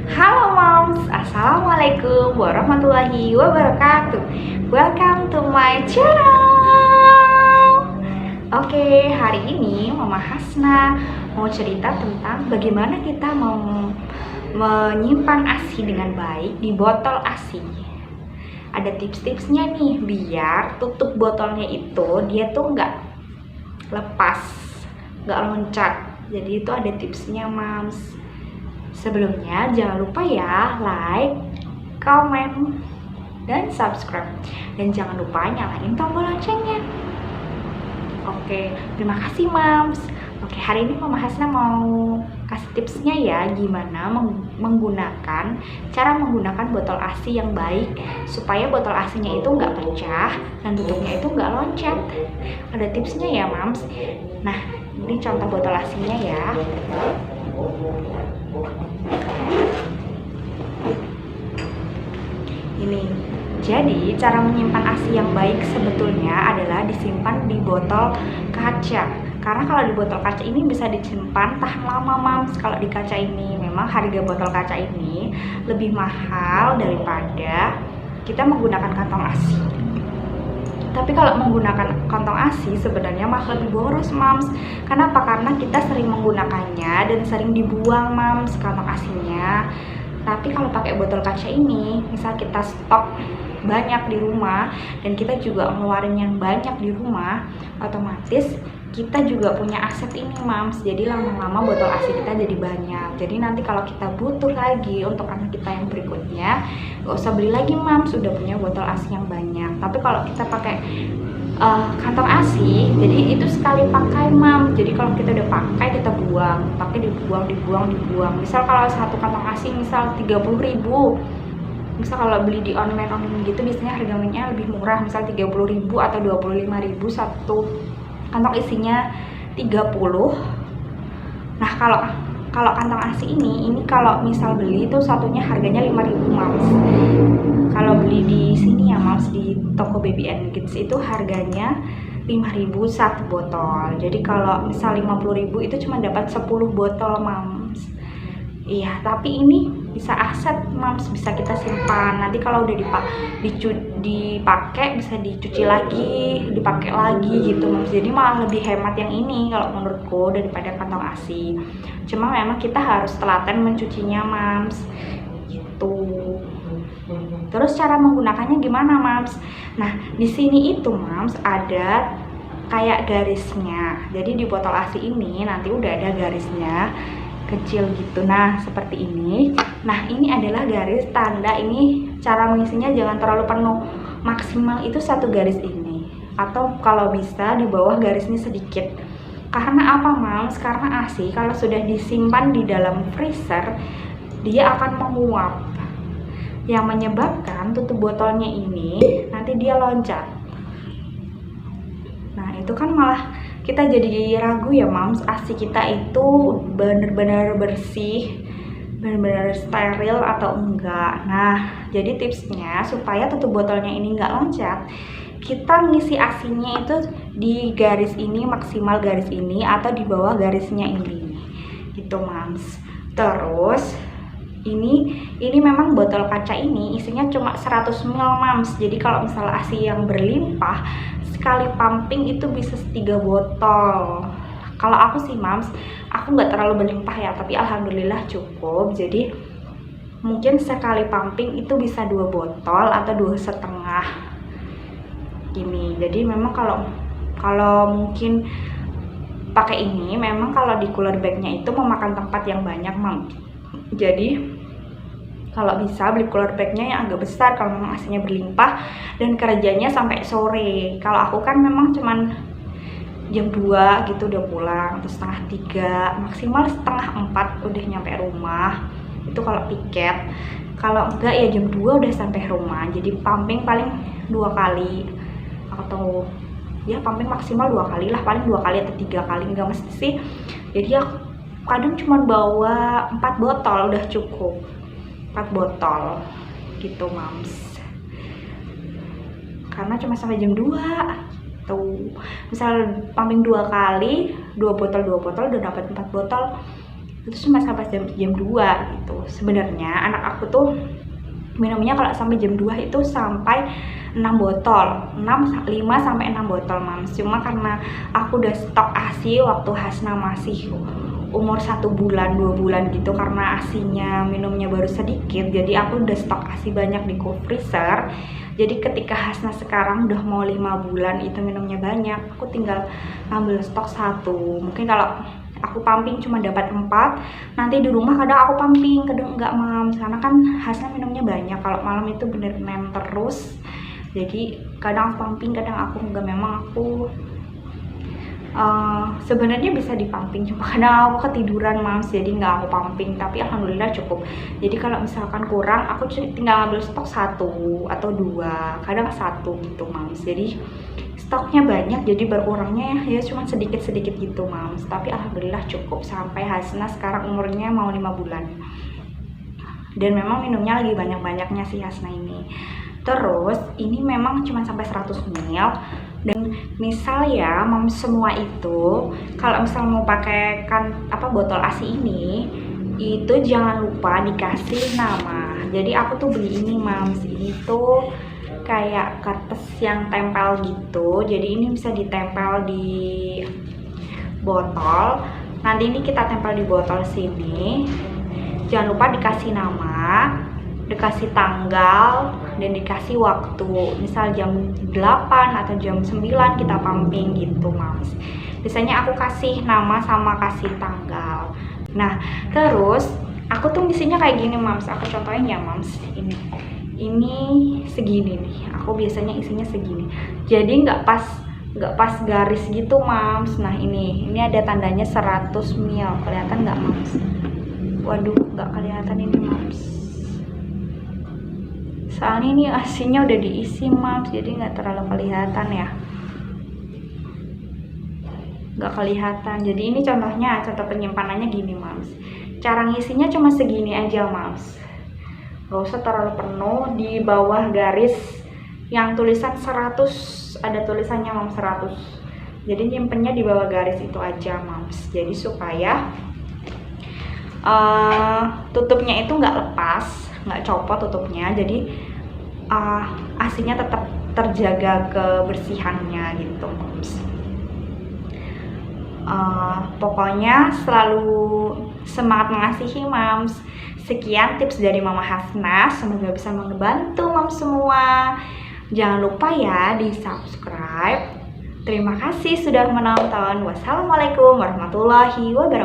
Halo moms, assalamualaikum warahmatullahi wabarakatuh. Welcome to my channel. Oke, hari ini Mama Hasna mau cerita tentang bagaimana kita mau menyimpan ASI dengan baik di botol ASI. Ada tips-tipsnya nih biar tutup botolnya itu dia tuh nggak lepas, nggak loncat. Jadi itu ada tipsnya moms. Sebelumnya jangan lupa ya like, komen, dan subscribe. Dan jangan lupa nyalain tombol loncengnya. Oke, terima kasih moms. Oke, hari ini Mama Hasna mau kasih tipsnya ya gimana cara menggunakan botol ASI yang baik supaya botol ASI-nya itu nggak pecah dan tutupnya itu nggak loncat. Ada tipsnya ya moms. Nah, ini contoh botol ASI-nya ya. Ini, jadi cara menyimpan ASI yang baik sebetulnya adalah disimpan di botol kaca. Karena kalau di botol kaca ini bisa disimpan tahan lama moms. Kalau di kaca ini memang harga botol kaca ini lebih mahal daripada kita menggunakan kantong ASI. Tapi kalau menggunakan kantong ASI sebenarnya malah lebih boros moms. Kenapa? Karena kita sering menggunakannya dan sering dibuang moms kantong ASI-nya. Tapi kalau pakai botol kaca ini, misal kita stok banyak di rumah dan kita juga ngeluarin yang banyak di rumah, otomatis kita juga punya aset ini moms. Jadi lama-lama botol ASI kita jadi banyak. Jadi nanti kalau kita butuh lagi untuk anak kita yang berikutnya, gak usah beli lagi moms, sudah punya botol ASI yang banyak. Tapi kalau kita pakai kantong ASI, jadi itu sekali pakai mam. Jadi kalau kita udah pakai kita buang, dibuang. Misal kalau satu kantong ASI misal 30.000, misal kalau beli di online gitu biasanya harganya lebih murah, misal 30.000 atau 25.000 satu kantong isinya 30. Nah kalau kantong ASI ini kalau misal beli itu satunya harganya 5.000 moms. Kalau beli di sini ya moms, di toko Baby and Kids itu harganya 5.000 satu botol. Jadi kalau misal 50.000 itu cuma dapat 10 botol moms. Iya, tapi ini bisa aset moms, bisa kita simpan. Nanti kalau udah dipakai bisa dicuci lagi, dipakai lagi gitu moms. Jadi malah lebih hemat yang ini kalau menurutku daripada kantong ASI. Cuma memang kita harus telaten mencucinya moms. Gitu. Terus cara menggunakannya gimana moms? Nah, di sini itu moms ada kayak garisnya. Jadi di botol ASI ini nanti udah ada garisnya kecil gitu. Nah, seperti ini. Nah, ini adalah garis tanda ini cara mengisinya jangan terlalu penuh. Maksimal itu satu garis ini. Atau kalau bisa di bawah garisnya sedikit. Karena apa moms? Karena ASI kalau sudah disimpan di dalam freezer, dia akan menguap. Yang menyebabkan tutup botolnya ini nanti dia loncat. Nah, itu kan malah kita jadi ragu ya moms, ASI kita itu benar-benar bersih, benar-benar steril atau enggak. Nah, jadi tipsnya supaya tutup botolnya ini enggak loncat, kita ngisi ASINya itu di garis ini, maksimal garis ini atau di bawah garisnya ini. Gitu moms. Terus ini memang botol kaca ini isinya cuma 100 ml moms. Jadi kalau misalnya ASI yang berlimpah, sekali pumping itu bisa 3 botol. Kalau aku sih moms, aku nggak terlalu berlimpah ya, tapi alhamdulillah cukup. Jadi mungkin sekali pumping itu bisa 2 botol atau 2,5 ini. Jadi memang kalau mungkin pakai ini, memang kalau di cooler bagnya itu memakan tempat yang banyak moms. Jadi kalau bisa beli cooler bagnya yang agak besar kalau memang ASINya berlimpah dan kerjanya sampai sore. Kalau aku kan memang cuman jam 2 gitu udah pulang, terus setengah 3, maksimal setengah 4 udah nyampe rumah. Itu kalau piket. Kalau enggak ya jam 2 udah sampai rumah. Jadi pumping paling 2 kali atau ya pumping maksimal 2 kali lah, paling 2 kali atau 3 kali, enggak mesti sih. Jadi aku kadang cuma bawa 4 botol udah cukup. 4 botol gitu moms. Karena cuma sampai jam 2 tuh. Misal pumping 2 kali, 2 botol udah dapat 4 botol. itu cuma sampai jam 2 gitu. Sebenarnya anak aku tuh minumnya kalau sampai jam 2 itu sampai 6 botol, 5 sampai 6 botol Mams. Cuma karena aku udah stok ASI waktu Hasna masih umur 1 bulan 2 bulan gitu, karena ASInya minumnya baru sedikit, jadi aku udah stok ASI banyak di cool freezer. Jadi ketika Hasna sekarang udah mau 5 bulan itu minumnya banyak, aku tinggal ngambil stok 1. Mungkin kalau aku pumping cuma dapat 4, nanti di rumah kadang aku pumping, kadang enggak Mams, karena kan Hasna minumnya banyak. Kalau malam itu bener nem terus, jadi kadang aku pumping, kadang aku enggak. Memang aku sebenarnya bisa dipumping, cuma kadang aku ketiduran Mams, jadi nggak aku pumping. Tapi alhamdulillah cukup. Jadi kalau misalkan kurang, aku tinggal ambil stok 1 atau 2, kadang 1 gitu Mams. Jadi stoknya banyak, jadi berkurangnya ya cuma sedikit-sedikit gitu Mams. Tapi alhamdulillah cukup sampai Hasna sekarang umurnya mau 5 bulan. Dan memang minumnya lagi banyak-banyaknya sih Hasna ini. Terus ini memang cuma sampai 100 ml. Dan misal ya Mams semua itu, kalau misal mau pakai botol ASI ini, itu jangan lupa dikasih nama. Jadi aku tuh beli ini Mams, ini tuh kayak kertas yang tempel gitu. Jadi ini bisa ditempel di botol. Nanti ini kita tempel di botol sini. Jangan lupa dikasih nama, dikasih tanggal, dan dikasih waktu. Misal jam 8 atau jam 9 kita pumping gitu Mams. Biasanya aku kasih nama sama kasih tanggal. Nah terus aku tuh isinya kayak gini Mams. Aku contohin ya Mams. Ini segini nih. Aku biasanya isinya segini. Jadi nggak pas garis gitu Mams. Nah ini ada tandanya 100 ml. Kelihatan nggak Mams? Waduh, nggak kelihatan ini Mams. Soalnya ini ASINya udah diisi Mams, jadi nggak terlalu kelihatan ya. Nggak kelihatan. Jadi ini contoh penyimpanannya gini Mams. Cara ngisinya cuma segini aja Mams. Nggak usah terlalu penuh. Di bawah garis yang tulisan 100, ada tulisannya Mams 100. Jadi nyimpennya di bawah garis itu aja Mams. Jadi supaya tutupnya itu nggak lepas, nggak copot tutupnya. Jadi ASINya tetap terjaga kebersihannya gitu Mams. Pokoknya selalu semangat mengasihi Mams. Sekian tips dari Mama Hasna, semoga bisa membantu Mams semua. Jangan lupa ya di subscribe. Terima kasih sudah menonton. Wassalamualaikum warahmatullahi wabarakatuh.